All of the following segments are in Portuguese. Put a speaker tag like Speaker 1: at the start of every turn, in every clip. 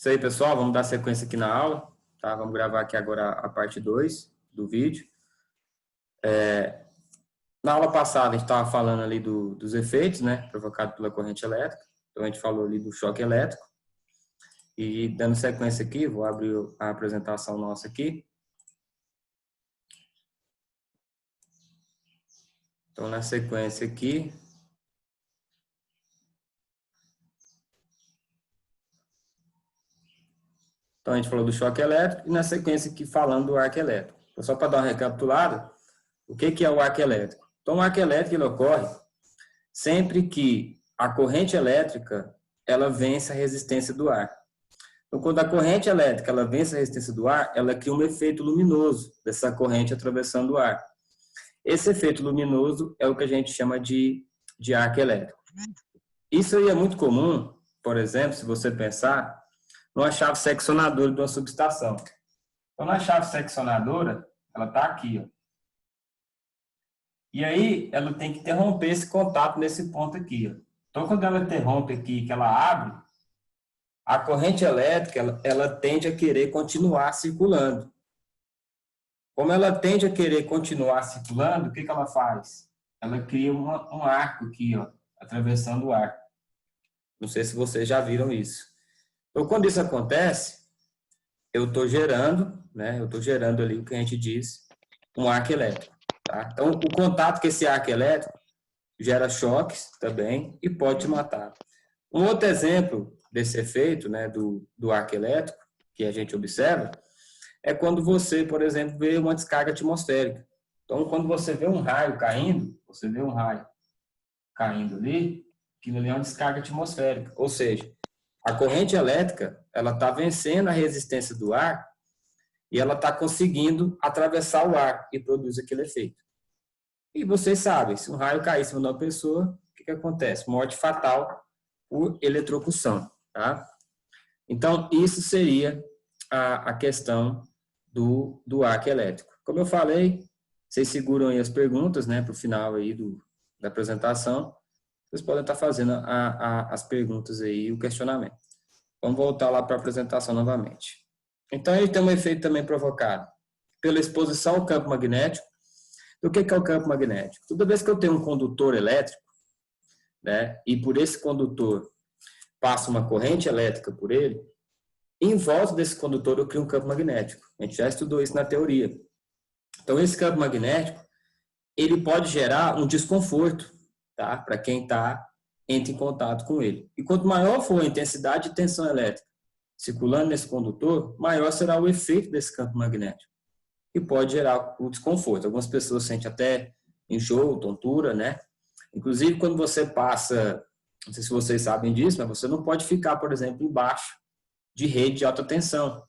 Speaker 1: Isso aí, pessoal, vamos dar sequência aqui na aula, tá? Vamos gravar aqui agora a parte 2 do vídeo. Na aula passada, a gente estava falando ali dos efeitos, né, provocados pela corrente elétrica. Então, a gente falou ali do choque elétrico. E, dando sequência aqui, vou abrir a apresentação nossa aqui. Então, na sequência aqui... Então, a gente falou do choque elétrico e, na sequência aqui, falando do arco elétrico. Então, só para dar uma recapitulada, o que é o arco elétrico? Então, o arco elétrico ele ocorre sempre que a corrente elétrica ela vence a resistência do ar. Então, quando a corrente elétrica ela vence a resistência do ar, ela cria um efeito luminoso dessa corrente atravessando o ar. Esse efeito luminoso é o que a gente chama de arco elétrico. Isso aí é muito comum, por exemplo, se você pensar, numa chave seccionadora de uma subestação. Então, na chave seccionadora, ela está aqui, ó. E aí, ela tem que interromper esse contato nesse ponto aqui, ó. Então, quando ela interrompe aqui, que ela abre, a corrente elétrica, ela tende a querer continuar circulando. Como ela tende a querer continuar circulando, o que ela faz? Ela cria um arco aqui, ó, atravessando o ar. Não sei se vocês já viram isso. Então, quando isso acontece, eu estou gerando, né? Eu estou gerando ali o que a gente diz, um arco elétrico. Tá? Então, o contato com esse arco elétrico gera choques também e pode te matar. Um outro exemplo desse efeito, né, do arco elétrico, que a gente observa, é quando você, por exemplo, vê uma descarga atmosférica. Então, quando você vê um raio caindo, ali, aquilo ali é uma descarga atmosférica. Ou seja, a corrente elétrica, ela está vencendo a resistência do ar e ela está conseguindo atravessar o ar e produz aquele efeito. E vocês sabem, se um raio cair em cima de uma pessoa, o que acontece? Morte fatal por eletrocução. Tá? Então, isso seria a questão do arco elétrico. Como eu falei, vocês seguram aí as perguntas, né, para o final aí da apresentação. Vocês podem estar fazendo as perguntas aí, o questionamento. Vamos voltar lá para a apresentação novamente. Então, ele tem um efeito também provocado pela exposição ao campo magnético. O que é o campo magnético? Toda vez que eu tenho um condutor elétrico, né, e por esse condutor passa uma corrente elétrica por ele, em volta desse condutor eu crio um campo magnético. A gente já estudou isso na teoria. Então, esse campo magnético, ele pode gerar um desconforto, tá, para quem entra em contato com ele. E quanto maior for a intensidade de tensão elétrica circulando nesse condutor, maior será o efeito desse campo magnético. E pode gerar o desconforto. Algumas pessoas sentem até enjoo, tontura, né? Inclusive, quando você passa, não sei se vocês sabem disso, mas você não pode ficar, por exemplo, embaixo de rede de alta tensão,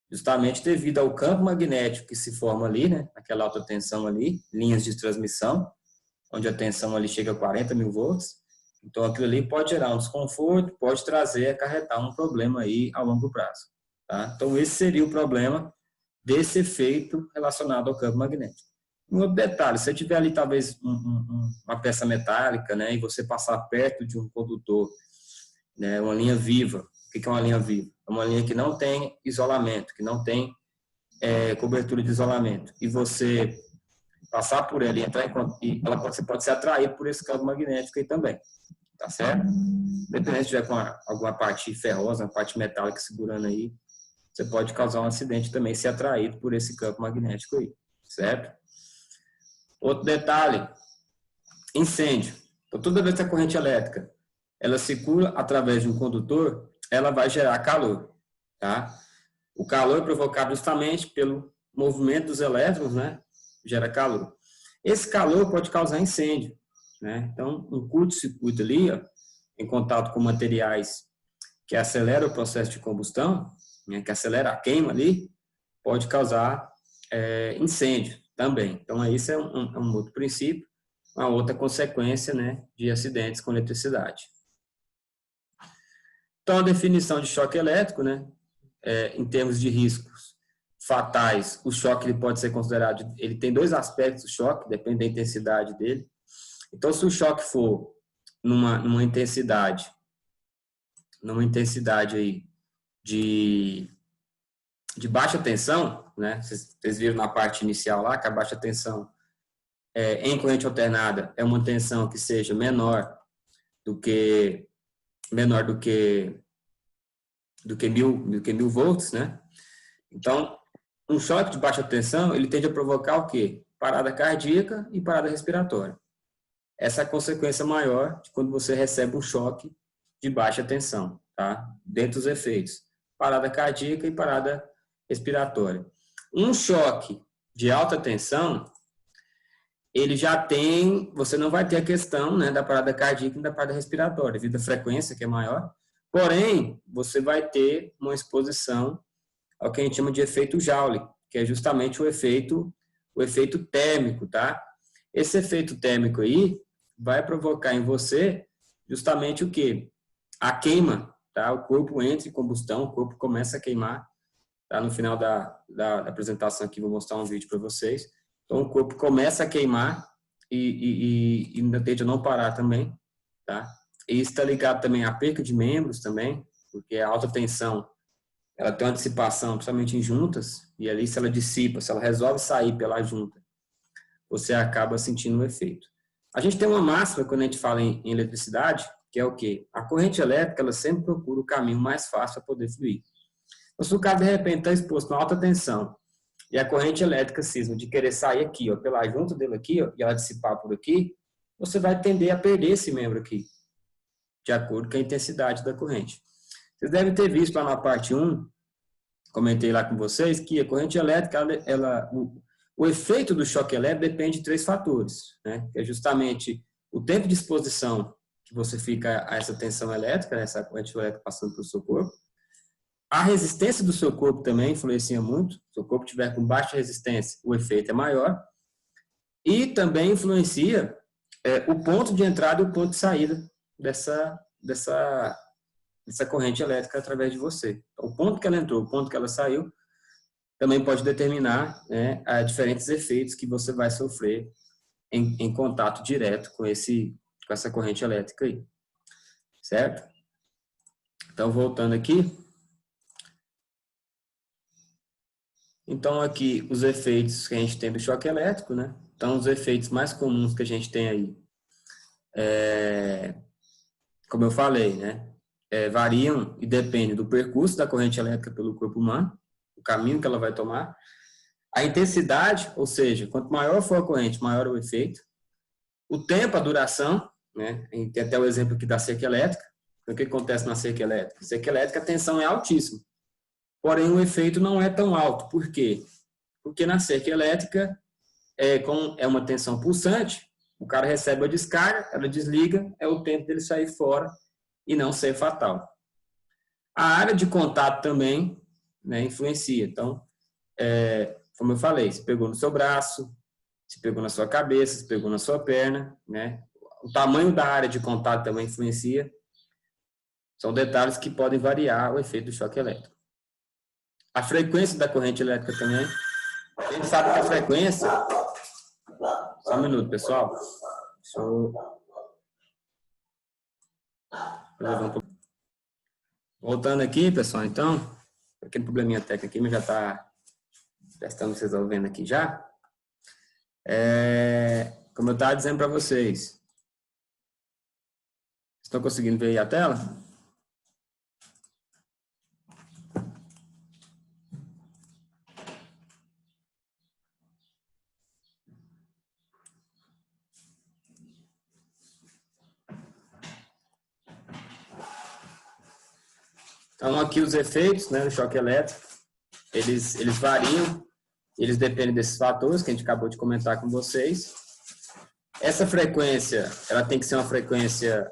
Speaker 1: justamente devido ao campo magnético que se forma ali, né? Aquela alta tensão ali, linhas de transmissão, onde a tensão ali chega a 40.000 volts. Então, aquilo ali pode gerar um desconforto, pode acarretar um problema aí a longo prazo. Tá? Então, esse seria o problema desse efeito relacionado ao campo magnético. Um outro detalhe, se você tiver ali talvez uma peça metálica, né, e você passar perto de um condutor, né, uma linha viva. O que é uma linha viva? É uma linha que não tem isolamento, que não tem cobertura de isolamento. E você passar por ela e entrar e você pode ser atraído por esse campo magnético aí também. Tá certo? Dependendo se tiver com alguma parte ferrosa, uma parte metálica segurando aí, você pode causar um acidente também, ser atraído por esse campo magnético aí, certo? Outro detalhe, incêndio. Então, toda vez que a corrente elétrica ela circula através de um condutor, ela vai gerar calor, tá? O calor é provocado justamente pelo movimento dos elétrons, né? Gera calor. Esse calor pode causar incêndio, né? Então, um curto-circuito ali, ó, em contato com materiais que aceleram o processo de combustão, né, que acelera a queima ali, pode causar incêndio também. Então, isso é um outro princípio, uma outra consequência, né, de acidentes com eletricidade. Então, a definição de choque elétrico, né, em termos de riscos fatais, o choque ele pode ser considerado, ele tem dois aspectos do choque, depende da intensidade dele. Então, se o choque for numa intensidade aí de baixa tensão, né? Vocês viram na parte inicial lá que a baixa tensão em corrente alternada é uma tensão que seja menor do que 1000 volts, né? Então, um choque de baixa tensão, ele tende a provocar o quê? Parada cardíaca e parada respiratória. Essa é a consequência maior de quando você recebe um choque de baixa tensão, tá? Dentre os efeitos, parada cardíaca e parada respiratória. Um choque de alta tensão, ele já tem, você não vai ter a questão, né, da parada cardíaca e da parada respiratória, devido à frequência que é maior, porém, você vai ter uma exposição ao que a gente chama de efeito Joule, que é justamente o efeito térmico, tá? Esse efeito térmico aí vai provocar em você justamente o quê? A queima, tá? O corpo entra em combustão, o corpo começa a queimar, tá? No final da apresentação aqui vou mostrar um vídeo para vocês. Então o corpo começa a queimar e ainda tende a não parar também, tá? E isso está ligado também à perca de membros também, porque a alta tensão ela tem uma dissipação, principalmente em juntas, e ali se ela dissipa, se ela resolve sair pela junta, você acaba sentindo o efeito. A gente tem uma máxima quando a gente fala em eletricidade, que é o quê? A corrente elétrica, ela sempre procura o caminho mais fácil para poder fluir. Então, se o cara, de repente, está exposto a alta tensão, e a corrente elétrica cisma de querer sair aqui, ó, pela junta dele aqui, ó, e ela dissipar por aqui, você vai tender a perder esse membro aqui, de acordo com a intensidade da corrente. Vocês devem ter visto lá na parte 1, comentei lá com vocês, que a corrente elétrica, o efeito do choque elétrico depende de 3 fatores, né? Que é justamente o tempo de exposição que você fica a essa tensão elétrica, né? Essa corrente elétrica passando pelo seu corpo. A resistência do seu corpo também influencia muito. Se o corpo tiver com baixa resistência, o efeito é maior. E também influencia o ponto de entrada e o ponto de saída dessa corrente elétrica através de você. Então, o ponto que ela entrou, o ponto que ela saiu, também pode determinar, né, diferentes efeitos que você vai sofrer em contato direto com essa corrente elétrica aí. Certo? Então, voltando aqui. Então, aqui, os efeitos que a gente tem do choque elétrico, né? Então, os efeitos mais comuns que a gente tem aí, como eu falei, né? Variam e dependem do percurso da corrente elétrica pelo corpo humano, o caminho que ela vai tomar, a intensidade, ou seja, quanto maior for a corrente, maior o efeito, o tempo, a duração, né? A gente tem até o exemplo aqui da cerca elétrica. Então, o que acontece na cerca elétrica? Cerca elétrica, a tensão é altíssima, porém o efeito não é tão alto. Por quê? Porque na cerca elétrica, como é uma tensão pulsante, o cara recebe a descarga, ela desliga, é o tempo dele sair fora e não ser fatal. A área de contato também, né, influencia. Então, como eu falei, se pegou no seu braço, se pegou na sua cabeça, se pegou na sua perna, né? O tamanho da área de contato também influencia. São detalhes que podem variar o efeito do choque elétrico. A frequência da corrente elétrica também. A gente sabe que a frequência... Só um minuto, pessoal. Deixa eu... Voltando aqui, pessoal, então, aquele probleminha técnico aqui, mas já estamos resolvendo aqui já. Como eu estava dizendo para vocês, estão conseguindo ver aí a tela? Então, aqui os efeitos, né, do choque elétrico, eles variam, eles dependem desses fatores que a gente acabou de comentar com vocês. Essa frequência, ela tem que ser uma frequência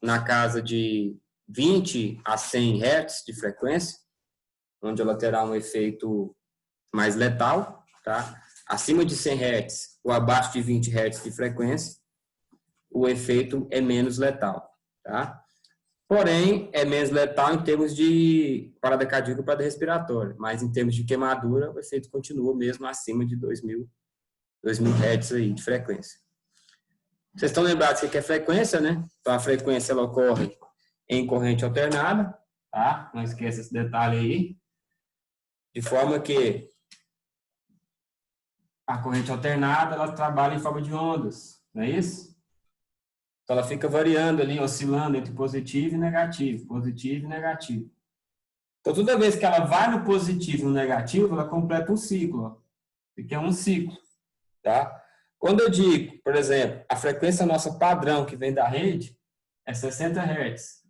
Speaker 1: na casa de 20 a 100 Hz de frequência, onde ela terá um efeito mais letal, tá? Acima de 100 Hz ou abaixo de 20 Hz de frequência, o efeito é menos letal, tá? Porém, é menos letal em termos de parada cardíaca e parada respiratória, mas em termos de queimadura, o efeito continua mesmo acima de 2000 Hz aí de frequência. Vocês estão lembrados que é frequência, né? Então, a frequência ela ocorre em corrente alternada. tá? Não esqueça esse detalhe aí. De forma que a corrente alternada, ela trabalha em forma de ondas, não é isso? Então, ela fica variando ali, oscilando entre positivo e negativo, positivo e negativo. Então, toda vez que ela vai no positivo e no negativo, ela completa um ciclo, ó. Isso aqui é um ciclo, tá? Quando eu digo, por exemplo, a frequência nossa padrão que vem da rede é 60 Hz.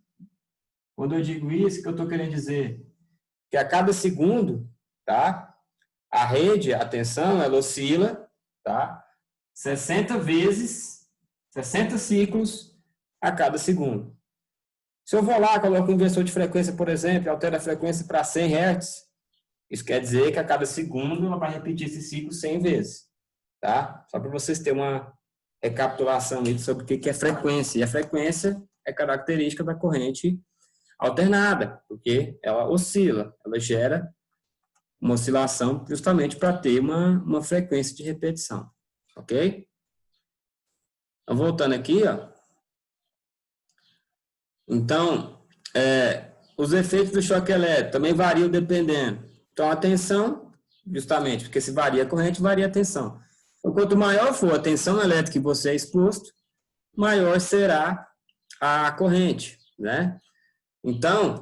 Speaker 1: Quando eu digo isso, o que eu estou querendo dizer? Que a cada segundo, tá? A rede, a tensão, ela oscila, tá? 60 vezes, 60 ciclos a cada segundo. Se eu vou lá, coloco um inversor de frequência, por exemplo, e altero a frequência para 100 Hz, isso quer dizer que a cada segundo ela vai repetir esse ciclo 100 vezes, tá? Só para vocês terem uma recapitulação sobre o que é frequência. E a frequência é característica da corrente alternada, porque ela oscila, ela gera uma oscilação justamente para ter uma frequência de repetição, ok? Então, voltando aqui, ó. Então, os efeitos do choque elétrico também variam dependendo. Então, a tensão, justamente, porque se varia a corrente, varia a tensão. Então, quanto maior for a tensão elétrica que você é exposto, maior será a corrente, né? Então,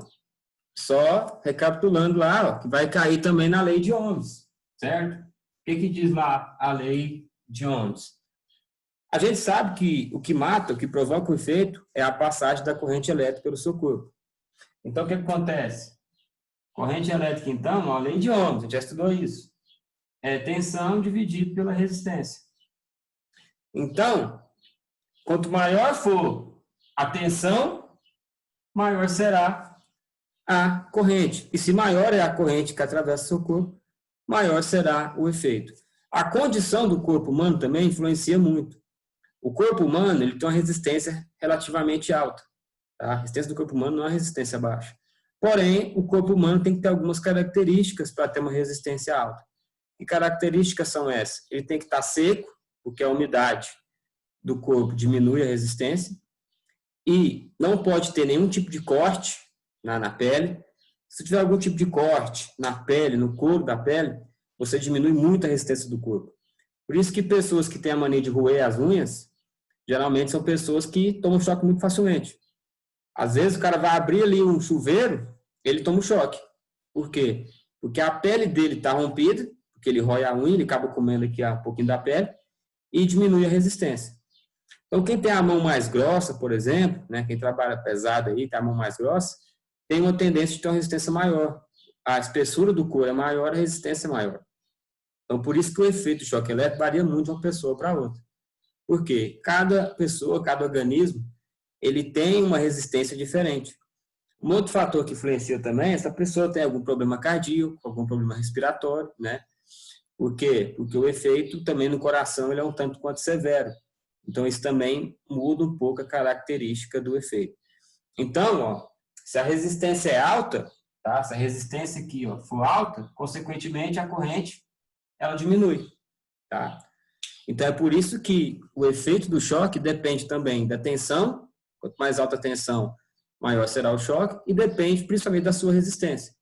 Speaker 1: só recapitulando lá, ó, que vai cair também na lei de Ohms, certo? O que diz lá a lei de Ohms? A gente sabe que o que mata, o que provoca o efeito, é a passagem da corrente elétrica pelo seu corpo. Então, o que acontece? Corrente elétrica, então, a lei de Ohms, a gente já estudou isso. É tensão dividido pela resistência. Então, quanto maior for a tensão, maior será a corrente. E se maior é a corrente que atravessa o seu corpo, maior será o efeito. A condição do corpo humano também influencia muito. O corpo humano ele tem uma resistência relativamente alta. Tá? A resistência do corpo humano não é uma resistência baixa. Porém, o corpo humano tem que ter algumas características para ter uma resistência alta. Que características são essas? Ele tem que estar seco, porque a umidade do corpo diminui a resistência. E não pode ter nenhum tipo de corte na pele. Se tiver algum tipo de corte na pele, no couro da pele, você diminui muito a resistência do corpo. Por isso que pessoas que têm a mania de roer as unhas, geralmente são pessoas que tomam choque muito facilmente. Às vezes o cara vai abrir ali um chuveiro, ele toma um choque. Por quê? Porque a pele dele está rompida, porque ele rói a unha, ele acaba comendo aqui um pouquinho da pele, e diminui a resistência. Então, quem tem a mão mais grossa, por exemplo, né, quem trabalha pesado aí, tem a mão mais grossa, tem uma tendência de ter uma resistência maior. A espessura do couro é maior, a resistência é maior. Então, por isso que o efeito do choque elétrico varia muito de uma pessoa para outra. Por quê? Cada pessoa, cada organismo, ele tem uma resistência diferente. Um outro fator que influencia também é se a pessoa tem algum problema cardíaco, algum problema respiratório, né? Por quê? Porque o efeito também no coração ele é um tanto quanto severo. Então, isso também muda um pouco a característica do efeito. Então, ó, se a resistência é alta, tá? Se a resistência aqui, ó, for alta, consequentemente a corrente ela diminui, tá? Então, é por isso que o efeito do choque depende também da tensão. Quanto mais alta a tensão, maior será o choque, e depende principalmente da sua resistência.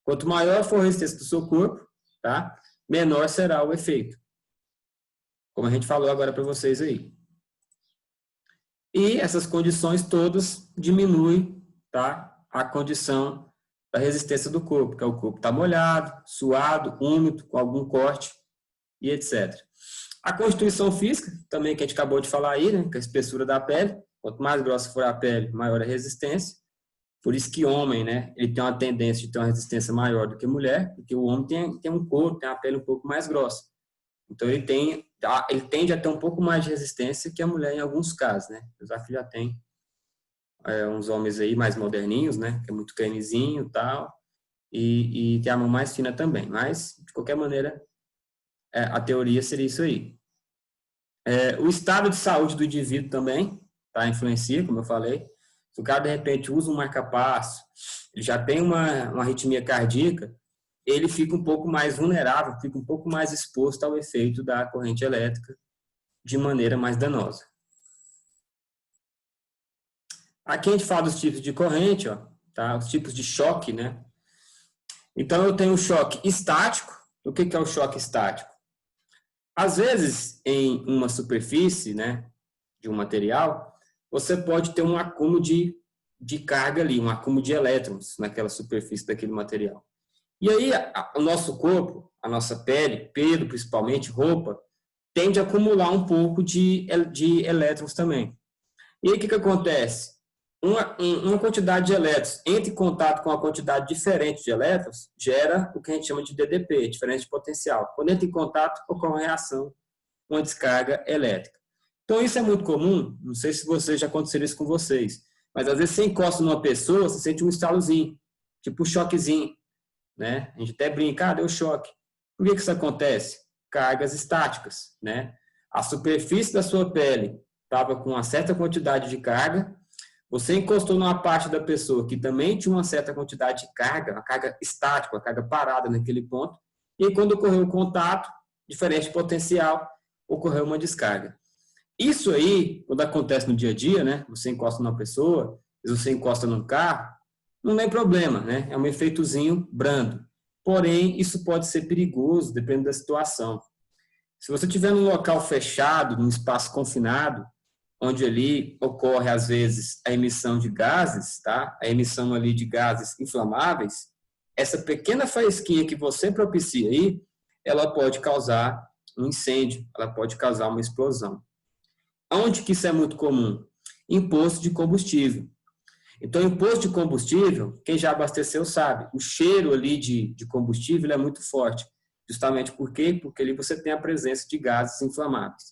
Speaker 1: Quanto maior for a resistência do seu corpo, tá? Menor será o efeito. Como a gente falou agora para vocês aí. E essas condições todas diminuem, tá? A condição da resistência do corpo, que é o corpo está molhado, suado, úmido, com algum corte e etc. A constituição física, também que a gente acabou de falar aí, né? Que é a espessura da pele. Quanto mais grossa for a pele, maior a resistência. Por isso que homem, né? Ele tem uma tendência de ter uma resistência maior do que mulher, porque o homem tem um corpo, tem a pele um pouco mais grossa. Então, ele tende a ter um pouco mais de resistência que a mulher em alguns casos, né? Apesar que já tem uns homens aí mais moderninhos, né? Que é muito cremezinho e tal, e tem a mão mais fina também. Mas, de qualquer maneira, a teoria seria isso aí. O estado de saúde do indivíduo também, tá? Influencia, como eu falei. Se o cara, de repente, usa um marca-passo, ele já tem uma arritmia cardíaca, ele fica um pouco mais vulnerável, fica um pouco mais exposto ao efeito da corrente elétrica de maneira mais danosa. Aqui a gente fala dos tipos de corrente, ó. tá? Os tipos de choque, né? Então, eu tenho o choque estático. O que é o choque estático? Às vezes, em uma superfície, né, de um material, você pode ter um acúmulo de carga ali, um acúmulo de elétrons naquela superfície daquele material. E aí, o nosso corpo, a nossa pele, pelo principalmente, roupa, tende a acumular um pouco de elétrons também. E aí, o que acontece? Uma quantidade de elétrons entra em contato com uma quantidade diferente de elétrons, gera o que a gente chama de DDP, diferença de potencial. Quando entra em contato, ocorre uma reação, uma descarga elétrica. Então, isso é muito comum, não sei se vocês já aconteceram isso com vocês, mas às vezes você encosta numa pessoa, você sente um estalozinho, tipo um choquezinho, né? A gente até brinca, deu choque. Por que isso acontece? Cargas estáticas, né? A superfície da sua pele estava com uma certa quantidade de carga, você encostou numa parte da pessoa que também tinha uma certa quantidade de carga, uma carga estática, uma carga parada naquele ponto, e quando ocorreu o contato, diferente potencial, ocorreu uma descarga. Isso aí, quando acontece no dia a dia, né? Você encosta numa pessoa, você encosta num carro, não tem problema, né? É um efeitozinho brando. Porém, isso pode ser perigoso, dependendo da situação. Se você estiver num local fechado, num espaço confinado, onde ali ocorre, às vezes, a emissão de gases, tá? A emissão ali de gases inflamáveis, essa pequena faísquinha que você propicia aí, ela pode causar um incêndio, ela pode causar uma explosão. Onde que isso é muito comum? Em posto de combustível. Então, em posto de combustível, quem já abasteceu sabe, o cheiro ali de combustível é muito forte. Justamente por quê? Porque ali você tem a presença de gases inflamáveis.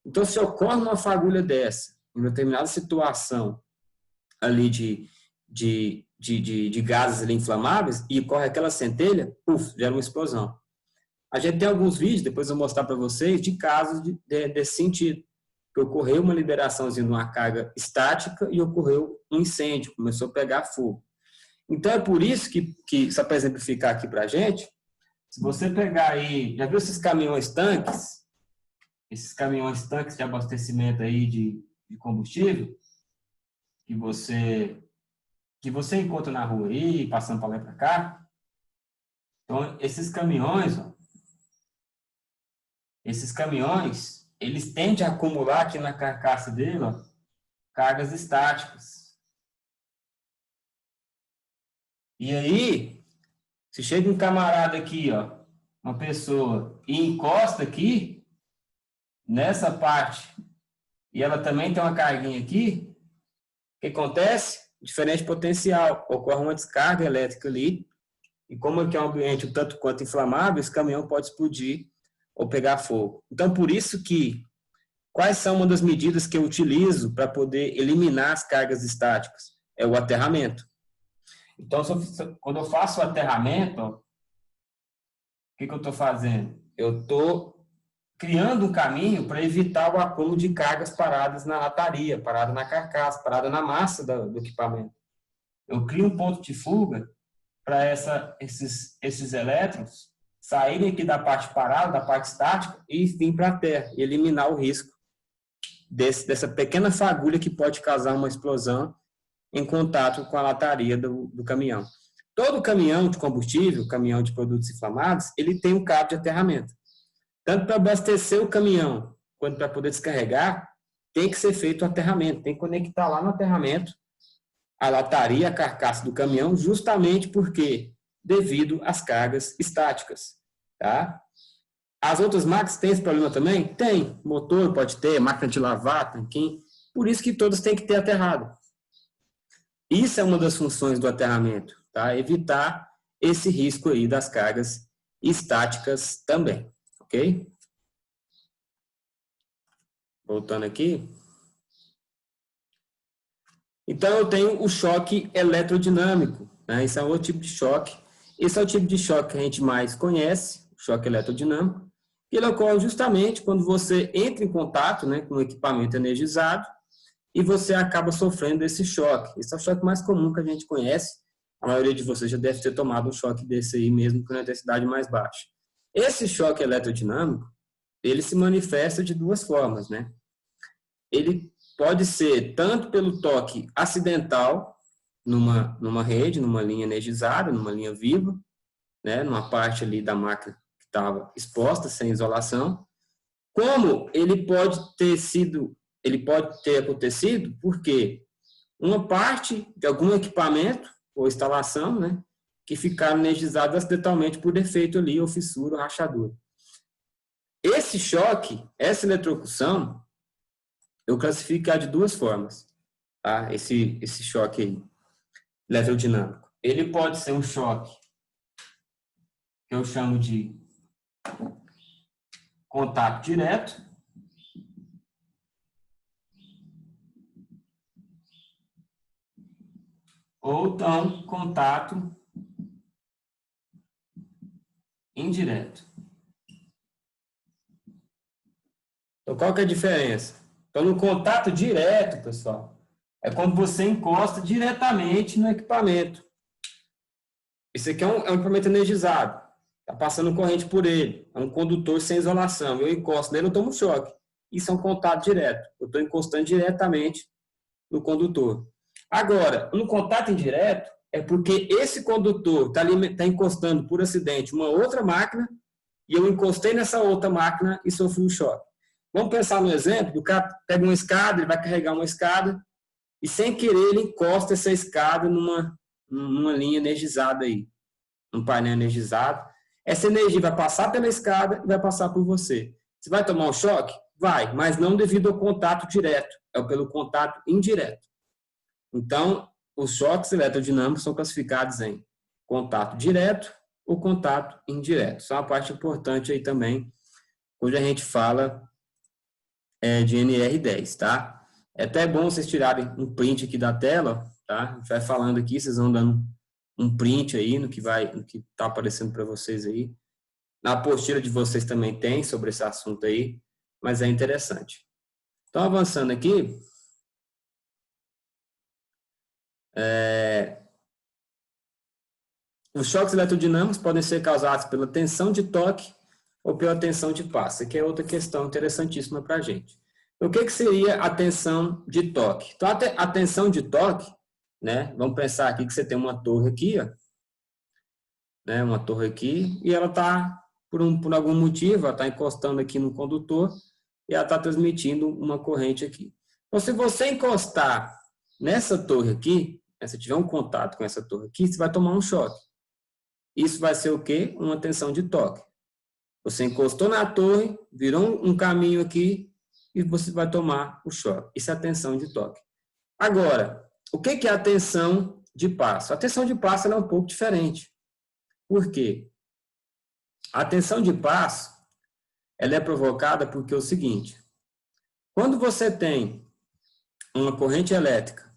Speaker 1: Então, se ocorre uma fagulha dessa, em uma determinada situação ali de gases ali inflamáveis, e ocorre aquela centelha, gera uma explosão. A gente tem alguns vídeos, depois eu vou mostrar para vocês, de casos desse sentido. Que ocorreu uma liberaçãozinha de uma carga estática e ocorreu um incêndio, começou a pegar fogo. Então, é por isso que só para exemplificar aqui para a gente, se você pegar aí, já viu esses caminhões tanques? Esses caminhões tanques de abastecimento aí de combustível, que você encontra na rua aí, passando para lá e para cá. Então, esses caminhões, eles tendem a acumular aqui na carcaça dele, cargas estáticas. E aí, se chega um camarada aqui, uma pessoa, e encosta aqui, nessa parte, e ela também tem uma carguinha aqui, o que acontece? Diferente potencial, ocorre uma descarga elétrica ali, e como aqui é um ambiente um tanto quanto inflamável, esse caminhão pode explodir ou pegar fogo. Então, por isso que, quais são uma das medidas que eu utilizo para poder eliminar as cargas estáticas? É o aterramento. Então, quando eu faço o aterramento, o que eu estou fazendo? Eu estou criando um caminho para evitar o acúmulo de cargas paradas na lataria, parada na carcaça, parada na massa do equipamento. Eu crio um ponto de fuga para esses elétrons saírem aqui da parte parada, da parte estática, e vir para a terra, e eliminar o risco dessa pequena fagulha que pode causar uma explosão em contato com a lataria do caminhão. Todo caminhão de combustível, caminhão de produtos inflamados, ele tem um cabo de aterramento. Tanto para abastecer o caminhão, quanto para poder descarregar, tem que ser feito o aterramento, tem que conectar lá no aterramento a lataria, a carcaça do caminhão, justamente porque devido às cargas estáticas, tá? As outras máquinas têm esse problema também? Tem. Motor pode ter, máquina de lavar, tanquinho. Por isso que todas têm que ter aterrado. Isso é uma das funções do aterramento, tá? Evitar esse risco aí das cargas estáticas também, ok? Voltando aqui. Então, eu tenho o choque eletrodinâmico, né? Esse é um outro tipo de choque. Esse é o tipo de choque que a gente mais conhece, o choque elerodinâmico. Ele ocorre justamente quando você entra em contato, né, com um equipamento energizado e você acaba sofrendo esse choque. Esse é o choque mais comum que a gente conhece. A maioria de vocês já deve ter tomado um choque desse aí mesmo com intensidade mais baixa. Esse choque eletrodinâmico, ele se manifesta de duas formas, né? Ele pode ser tanto pelo toque acidental, numa rede, numa linha energizada, numa linha viva, né, numa parte ali da máquina que estava exposta, sem isolação. Como ele pode ter acontecido porque uma parte de algum equipamento ou instalação, né, que ficaram energizadas acidentalmente por defeito ali, ou fissura, ou rachadura. Esse choque, essa eletrocução, eu classifico de duas formas, tá? Esse choque aí, elerodinâmico. Ele pode ser um choque que eu chamo de contato direto, ou então contato indireto. Então, qual que é a diferença? Então, no contato direto, pessoal, é quando você encosta diretamente no equipamento. Isso aqui é um equipamento energizado. Está passando corrente por ele. É um condutor sem isolação. Eu encosto nele, eu tomo choque. Isso é um contato direto. Eu estou encostando diretamente no condutor. Agora, no contato indireto, é porque esse condutor está encostando por acidente uma outra máquina e eu encostei nessa outra máquina e sofri um choque. Vamos pensar no exemplo, o cara pega uma escada, ele vai carregar uma escada e sem querer ele encosta essa escada numa linha energizada aí, um painel energizado. Essa energia vai passar pela escada e vai passar por você. Você vai tomar um choque? Vai, mas não devido ao contato direto, é pelo contato indireto. Então, os choques elerodinâmicos são classificados em contato direto ou contato indireto. Isso é uma parte importante aí também, quando a gente fala de NR10, tá? É até bom vocês tirarem um print aqui da tela, tá? A gente vai falando aqui, vocês vão dando um print aí no que está aparecendo para vocês aí. Na apostila de vocês também tem sobre esse assunto aí, mas é interessante. Então, avançando aqui, os choques eletrodinâmicos podem ser causados pela tensão de toque ou pela tensão de passe, que é outra questão interessantíssima para a gente. Então, o que seria a tensão de toque? Então, a tensão de toque, né? Vamos pensar aqui que você tem uma torre aqui, ó, né? Uma torre aqui, e ela está, por algum motivo, ela está encostando aqui no condutor e ela está transmitindo uma corrente aqui. Então, se você encostar nessa torre aqui, né, se tiver um contato com essa torre aqui, você vai tomar um choque. Isso vai ser o quê? Uma tensão de toque. Você encostou na torre, virou um caminho aqui e você vai tomar o choque. Isso é a tensão de toque. Agora, o que é a tensão de passo? A tensão de passo é um pouco diferente. Por quê? A tensão de passo ela é provocada porque é o seguinte: quando você tem uma corrente elétrica,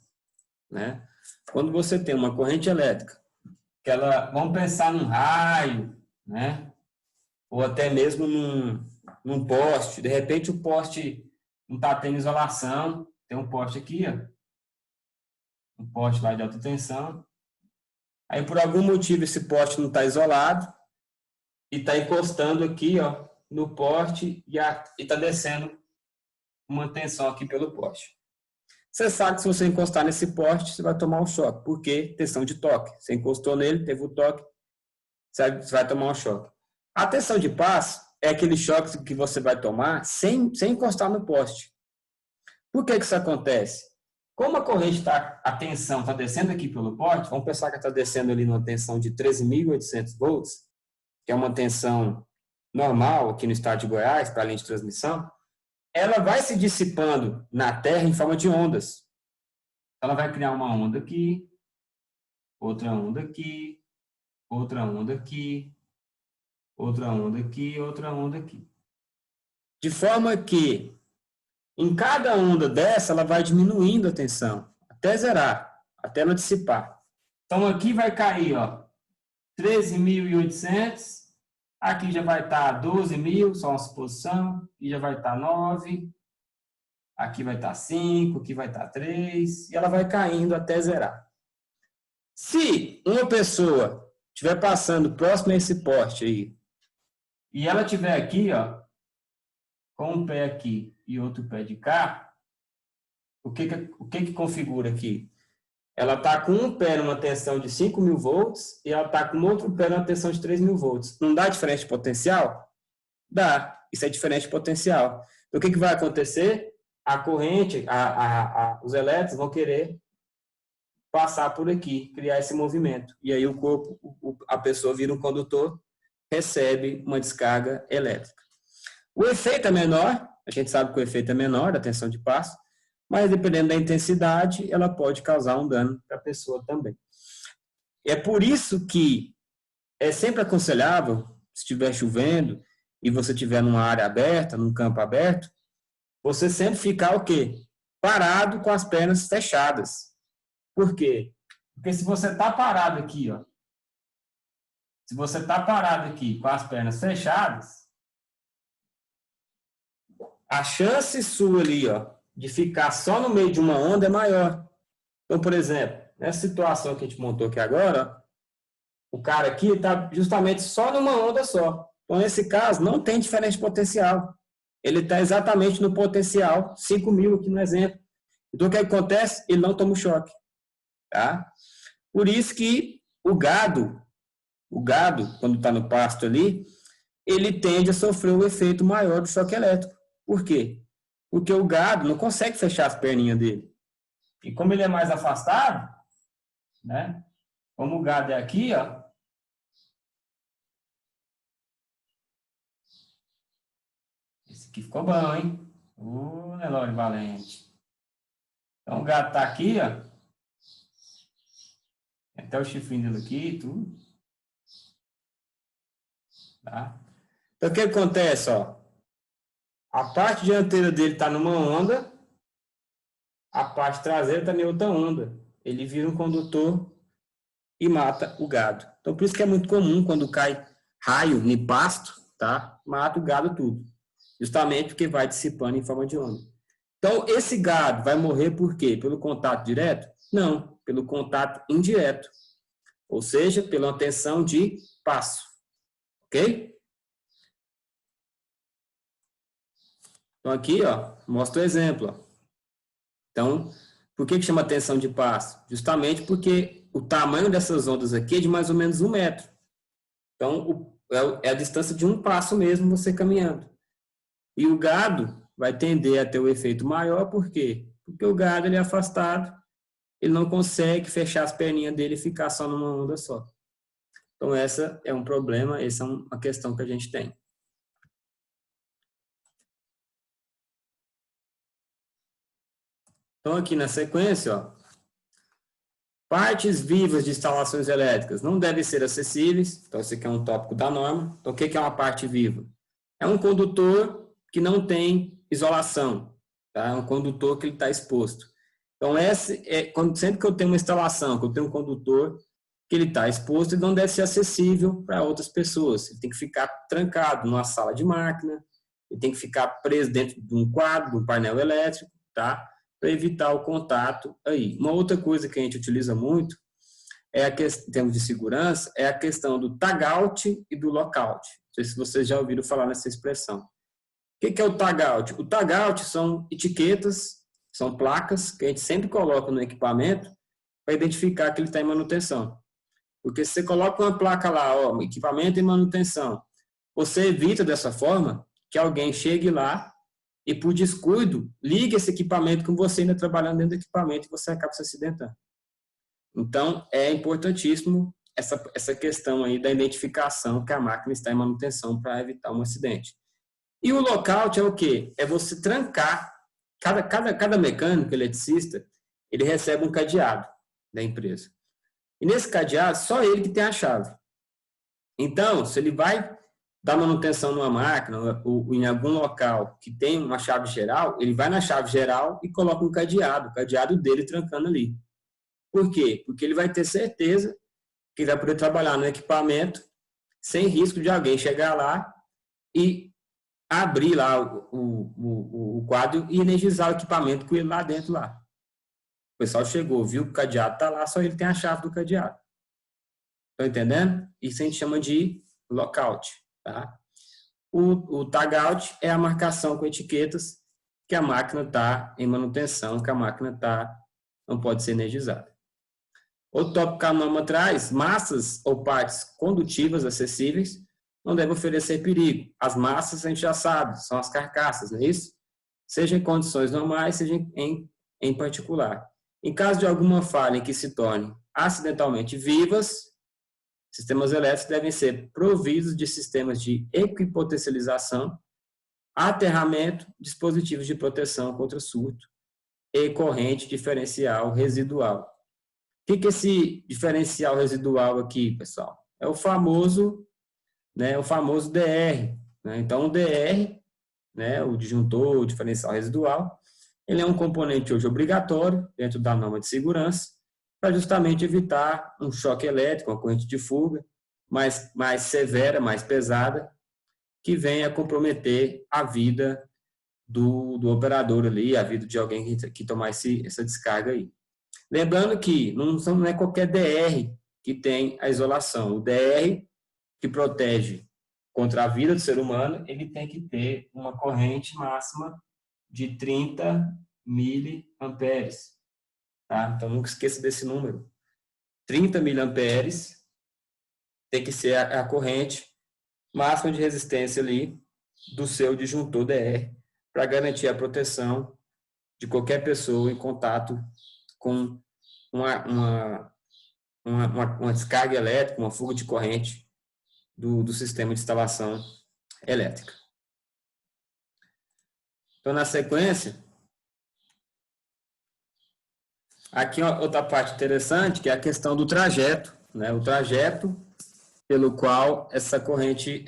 Speaker 1: né? Quando você tem uma corrente elétrica, que ela, vamos pensar num raio, né? Ou até mesmo num poste. De repente o poste não está tendo isolação, tem um poste aqui, ó, um poste lá de alta tensão. Aí por algum motivo esse poste não está isolado e está encostando aqui, ó, no poste e está descendo uma tensão aqui pelo poste. Você sabe que se você encostar nesse poste, você vai tomar um choque, porque tensão de toque. Você encostou nele, teve o toque, você vai tomar um choque. A tensão de passo é aquele choque que você vai tomar sem encostar no poste. Por que isso acontece? Como a corrente a tensão está descendo aqui pelo poste, vamos pensar que está descendo ali numa tensão de 13.800 volts, que é uma tensão normal aqui no estado de Goiás, para a linha de transmissão, ela vai se dissipando na Terra em forma de ondas. Ela vai criar uma onda aqui, outra onda aqui, outra onda aqui, outra onda aqui, outra onda aqui. De forma que, em cada onda dessa, ela vai diminuindo a tensão, até zerar, até ela dissipar. Então, aqui vai cair, ó, 13.800, aqui já vai estar 12.000, só uma suposição, aqui já vai estar 9, aqui vai estar 5, aqui vai estar 3, e ela vai caindo até zerar. Se uma pessoa estiver passando próximo a esse poste aí, e ela estiver aqui, ó, com um pé aqui e outro pé de cá, o que configura aqui? ela está com um pé numa tensão de 5.000 volts e ela está com outro pé numa tensão de 3.000 volts. Não dá diferença de potencial? Dá. Isso é diferente de potencial. Então, o que vai acontecer? A corrente, os elétrons vão querer passar por aqui, criar esse movimento. E aí o corpo, a pessoa vira um condutor, recebe uma descarga elétrica. O efeito é menor, a gente sabe que o efeito é menor da tensão de passo, mas dependendo da intensidade, ela pode causar um dano para a pessoa também. É por isso que é sempre aconselhável, se estiver chovendo e você estiver numa área aberta, num campo aberto, você sempre ficar o quê? Parado com as pernas fechadas. Por quê? Porque se você está parado aqui, ó, se você está parado aqui com as pernas fechadas, a chance sua ali, ó, de ficar só no meio de uma onda é maior. Então, por exemplo, nessa situação que a gente montou aqui agora, ó, o cara aqui está justamente só numa onda só. Então, nesse caso, não tem diferença de potencial. Ele está exatamente no potencial 5.000 aqui no exemplo. Então, o que acontece? Ele não toma o choque. Tá? Por isso que o gado, quando está no pasto ali, ele tende a sofrer o efeito maior do choque elétrico. Por quê? Porque o gado não consegue fechar as perninhas dele. E como ele é mais afastado, né? Como o gado é aqui, ó. Esse aqui ficou bom, hein? Nelore Valente. Então o gado tá aqui, ó. Tem até o chifrinho dele aqui e tudo. Tá? Então o que acontece, ó? A parte dianteira dele está numa onda, a parte traseira está em outra onda. Ele vira um condutor e mata o gado. Então, por isso que é muito comum quando cai raio em pasto, tá? Mata o gado tudo. Justamente porque vai dissipando em forma de onda. Então, esse gado vai morrer por quê? Pelo contato direto? Não, pelo contato indireto. Ou seja, pela tensão de passo. Ok? Então, aqui, ó, mostra o exemplo. Ó. Então, por que chama tensão de passo? Justamente porque o tamanho dessas ondas aqui é de mais ou menos 1 metro. Então, é a distância de um passo mesmo você caminhando. E o gado vai tender a ter o efeito maior, por quê? Porque o gado ele é afastado, ele não consegue fechar as perninhas dele e ficar só numa onda só. Então, essa é um problema, essa é uma questão que a gente tem. Então, aqui na sequência, ó, partes vivas de instalações elétricas não devem ser acessíveis. Então, esse aqui é um tópico da norma. Então, o que é uma parte viva? É um condutor que não tem isolação. Tá? É um condutor que ele está exposto. Então, sempre que eu tenho uma instalação, que eu tenho um condutor que ele está exposto, ele não deve ser acessível para outras pessoas. Ele tem que ficar trancado numa sala de máquina, ele tem que ficar preso dentro de um quadro, de um painel elétrico, tá? Para evitar o contato aí. Uma outra coisa que a gente utiliza muito, em termos de segurança, é a questão do tagout e do lockout. Não sei se vocês já ouviram falar nessa expressão. O que é o tagout? O tagout são etiquetas, são placas que a gente sempre coloca no equipamento para identificar que ele está em manutenção. Porque se você coloca uma placa lá, ó, equipamento em manutenção, você evita dessa forma que alguém chegue lá e, por descuido, ligue esse equipamento com você ainda trabalhando dentro do equipamento e você acaba se acidentando. Então, é importantíssimo essa questão aí da identificação que a máquina está em manutenção para evitar um acidente. E o lockout é o quê? É você trancar. Cada mecânico, eletricista, ele recebe um cadeado da empresa. E nesse cadeado, só ele que tem a chave. Então, se ele vai dar manutenção numa máquina ou em algum local que tem uma chave geral, ele vai na chave geral e coloca um cadeado, o cadeado dele trancando ali. Por quê? Porque ele vai ter certeza que vai poder trabalhar no equipamento sem risco de alguém chegar lá e abrir lá o quadro e energizar o equipamento com ele lá dentro lá. O pessoal chegou, viu que o cadeado está lá, só ele tem a chave do cadeado. Estão entendendo? Isso a gente chama de lockout. Tá? O tagout é a marcação com etiquetas que a máquina está em manutenção, que a máquina não pode ser energizada. Outro tópico que a norma traz, massas ou partes condutivas acessíveis não devem oferecer perigo. As massas a gente já sabe, são as carcaças, não é isso? Seja em condições normais, seja em particular. Em caso de alguma falha em que se tornem acidentalmente vivas, sistemas elétricos devem ser providos de sistemas de equipotencialização, aterramento, dispositivos de proteção contra surto e corrente diferencial residual. O que é esse diferencial residual aqui, pessoal? É o famoso DR. Né? Então, o DR, né, o disjuntor, o diferencial residual, ele é um componente hoje obrigatório dentro da norma de segurança para justamente evitar um choque elétrico, uma corrente de fuga mais severa, mais pesada, que venha comprometer a vida do operador ali, a vida de alguém que tomar essa descarga aí. Lembrando que não é qualquer DR que tem a isolação. O DR que protege contra a vida do ser humano, ele tem que ter uma corrente máxima de 30 miliamperes. Tá? Então, nunca esqueça desse número. 30 miliamperes tem que ser a corrente máxima de resistência ali do seu disjuntor DR para garantir a proteção de qualquer pessoa em contato com uma descarga elétrica, uma fuga de corrente do sistema de instalação elétrica. Então, na sequência, aqui outra parte interessante, que é a questão do trajeto, né? O trajeto pelo qual essa corrente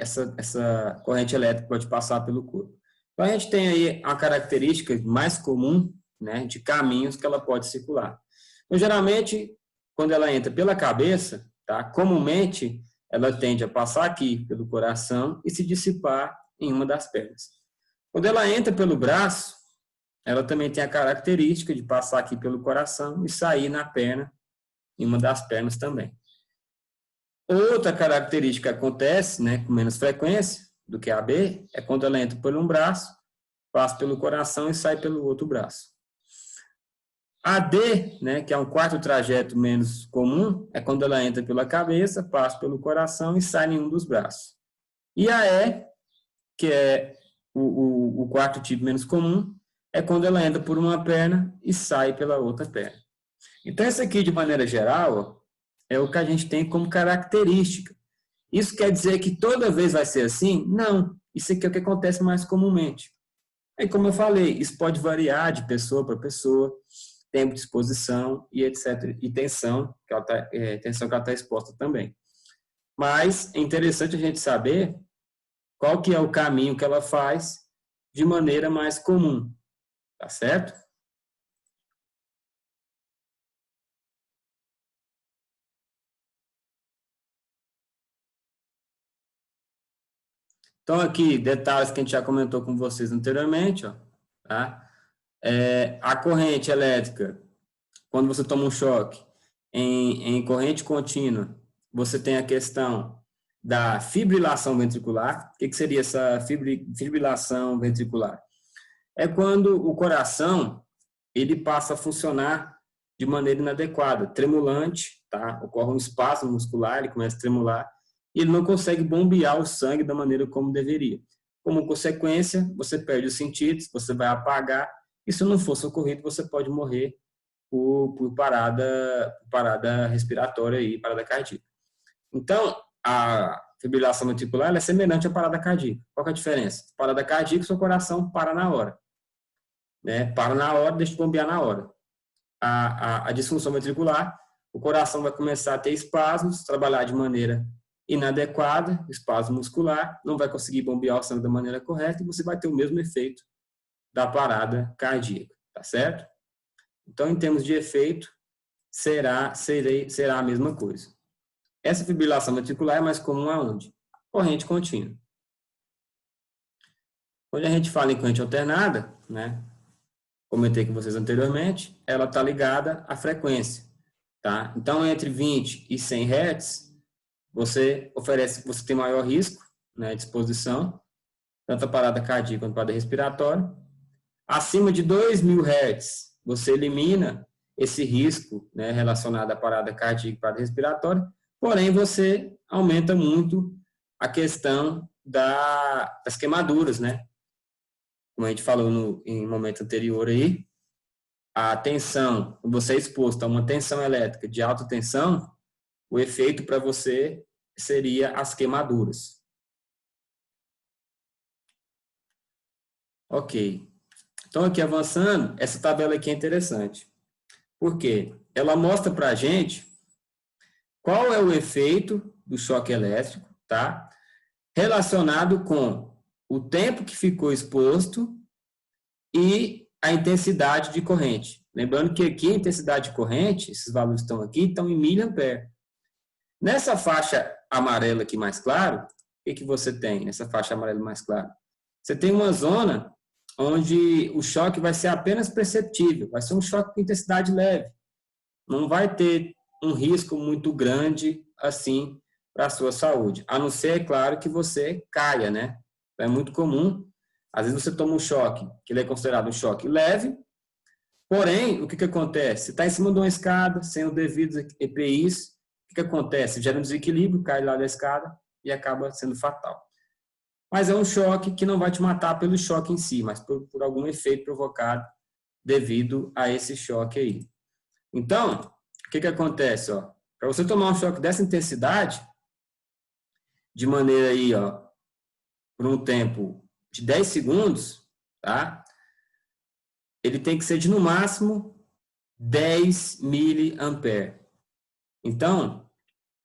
Speaker 1: elétrica pode passar pelo corpo. Então, a gente tem aí uma característica mais comum, né, de caminhos que ela pode circular. Então, geralmente, quando ela entra pela cabeça, tá, comumente, ela tende a passar aqui pelo coração e se dissipar em uma das pernas. Quando ela entra pelo braço, ela também tem a característica de passar aqui pelo coração e sair na perna, em uma das pernas também. Outra característica que acontece, né, com menos frequência do que a B, é quando ela entra por um braço, passa pelo coração e sai pelo outro braço. A D, né, que é um quarto trajeto menos comum, é quando ela entra pela cabeça, passa pelo coração e sai em um dos braços. E a E, que é o quarto tipo menos comum, é quando ela entra por uma perna e sai pela outra perna. Então, isso aqui, de maneira geral, é o que a gente tem como característica. Isso quer dizer que toda vez vai ser assim? Não. Isso aqui é o que acontece mais comumente. Aí, como eu falei, isso pode variar de pessoa para pessoa, tempo de exposição e etc. E tensão que ela está exposta também. Mas é interessante a gente saber qual que é o caminho que ela faz de maneira mais comum. Tá certo? Então, aqui, detalhes que a gente já comentou com vocês anteriormente, ó, tá? A corrente elétrica, quando você toma um choque em corrente contínua, você tem a questão da fibrilação ventricular. O que seria essa fibrilação ventricular? É quando o coração ele passa a funcionar de maneira inadequada, tremulante, tá? Ocorre um espasmo muscular, ele começa a tremular, e ele não consegue bombear o sangue da maneira como deveria. Como consequência, você perde os sentidos, você vai apagar, e se não for socorrido, você pode morrer por parada respiratória e parada cardíaca. Então, a fibrilação ventricular é semelhante à parada cardíaca. Qual que é a diferença? Parada cardíaca, seu coração para na hora. Né? Para na hora, deixa de bombear na hora. A disfunção ventricular, o coração vai começar a ter espasmos, trabalhar de maneira inadequada, espasmo muscular, não vai conseguir bombear o sangue da maneira correta e você vai ter o mesmo efeito da parada cardíaca, tá certo? Então, em termos de efeito, será a mesma coisa. Essa fibrilação ventricular é mais comum aonde? Corrente contínua. Quando a gente fala em corrente alternada, né? Comentei com vocês anteriormente, ela está ligada à frequência, tá? Então, entre 20 e 100 Hz, você tem maior risco, né, de exposição, tanto a parada cardíaca quanto a parada respiratória. Acima de 2.000 Hz, você elimina esse risco, né, relacionado à parada cardíaca e parada respiratória, porém você aumenta muito a questão das queimaduras, né? Como a gente falou em momento anterior aí, a tensão, quando você é exposto a uma tensão elétrica de alta tensão, o efeito para você seria as queimaduras. Ok. Então, aqui avançando, essa tabela aqui é interessante. Por quê? Ela mostra para a gente qual é o efeito do choque elétrico, tá? Relacionado com o tempo que ficou exposto e a intensidade de corrente. Lembrando que aqui a intensidade de corrente, esses valores estão aqui, estão em miliampere. Nessa faixa amarela aqui mais claro, o que você tem nessa faixa amarela mais clara? Você tem uma zona onde o choque vai ser apenas perceptível, vai ser um choque com intensidade leve. Não vai ter um risco muito grande assim para a sua saúde. A não ser, é claro, que você caia, né? É muito comum. Às vezes você toma um choque, que ele é considerado um choque leve, porém, o que acontece? Você está em cima de uma escada, sem os devidos EPIs, o que acontece? Gera um desequilíbrio, cai lá da escada e acaba sendo fatal. Mas é um choque que não vai te matar pelo choque em si, mas por algum efeito provocado devido a esse choque aí. Então, o que acontece? Para você tomar um choque dessa intensidade, de maneira aí, por um tempo de 10 segundos, tá? Ele tem que ser de, no máximo, 10 miliampere. Então,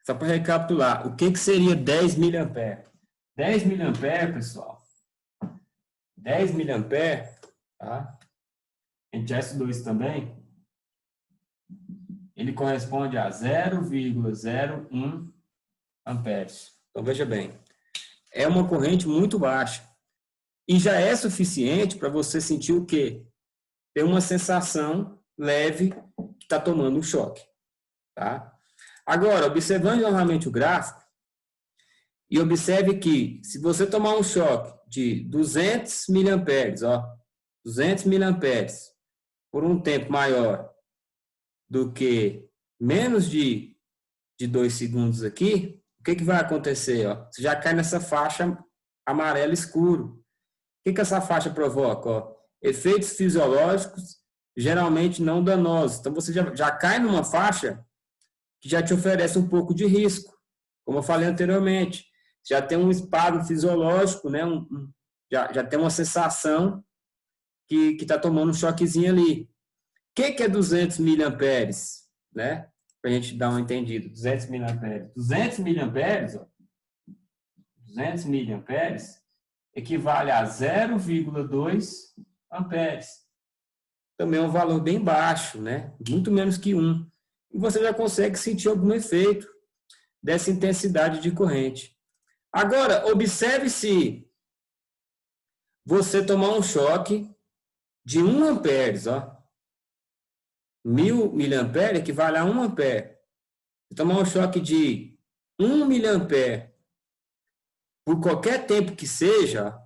Speaker 1: só para recapitular, o que seria 10 miliampere? 10 miliampere, pessoal, 10 miliampere, tá? A gente já estudou isso também. Ele corresponde a 0,01 amperes. Então, veja bem, é uma corrente muito baixa. E já é suficiente para você sentir o quê? Ter uma sensação leve que está tomando um choque. Tá? Agora, observando novamente o gráfico, e observe que se você tomar um choque de 200 miliamperes, 200 miliamperes, por um tempo maior do que menos de 2 segundos aqui, o que vai acontecer? Você já cai nessa faixa amarela escuro. O que essa faixa provoca? Efeitos fisiológicos geralmente não danosos. Então, você já cai numa faixa que já te oferece um pouco de risco. Como eu falei anteriormente, já tem um espasmo fisiológico, né? Já tem uma sensação que está tomando um choquezinho ali. O que é 200 miliamperes? Né? Para a gente dar um entendido. 200 miliamperes. 200 miliamperes, 200 miliamperes equivale a 0,2 amperes. Também é um valor bem baixo, né? Muito menos que 1. E você já consegue sentir algum efeito dessa intensidade de corrente. Agora, observe se você tomar um choque de 1 amperes, 1000 miliampere equivale a 1 ampere. Se tomar um choque de 1 miliampere por qualquer tempo que seja,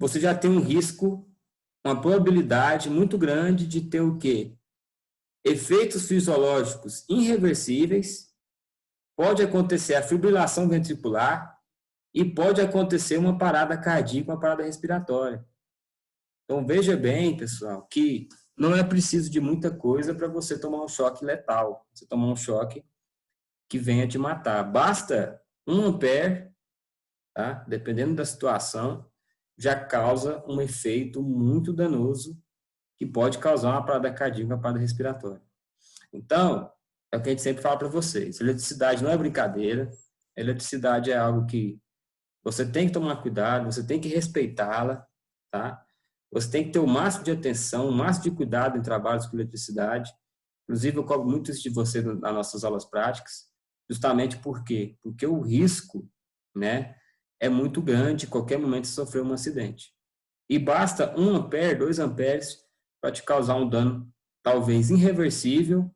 Speaker 1: você já tem um risco, uma probabilidade muito grande de ter o quê? Efeitos fisiológicos irreversíveis, pode acontecer a fibrilação ventricular e pode acontecer uma parada cardíaca, uma parada respiratória. Então, veja bem, pessoal, que não é preciso de muita coisa para você tomar um choque letal, você tomar um choque que venha te matar. Basta 1 ampere, tá? Dependendo da situação, já causa um efeito muito danoso que pode causar uma parada cardíaca, uma parada respiratória. Então, é o que a gente sempre fala para vocês. Eletricidade não é brincadeira. Eletricidade é algo que você tem que tomar cuidado, você tem que respeitá-la, tá? Você tem que ter o máximo de atenção, o máximo de cuidado em trabalhos com eletricidade. Inclusive, eu cobro muito isso de você nas nossas aulas práticas. Justamente por quê? Porque o risco, né, é muito grande em qualquer momento de sofrer um acidente. E basta 1 ampere, 2 amperes para te causar um dano talvez irreversível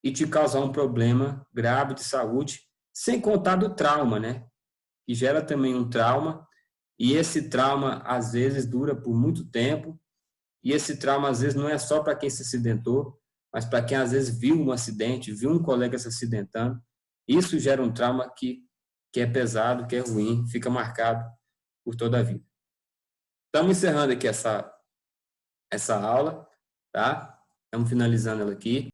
Speaker 1: e te causar um problema grave de saúde, sem contar do trauma, né? Que gera também um trauma, e esse trauma às vezes dura por muito tempo E esse trauma, às vezes, não é só para quem se acidentou, mas para quem, às vezes, viu um acidente, viu um colega se acidentando. Isso gera um trauma que é pesado, que é ruim, fica marcado por toda a vida. Estamos encerrando aqui essa aula, tá? Estamos finalizando ela aqui.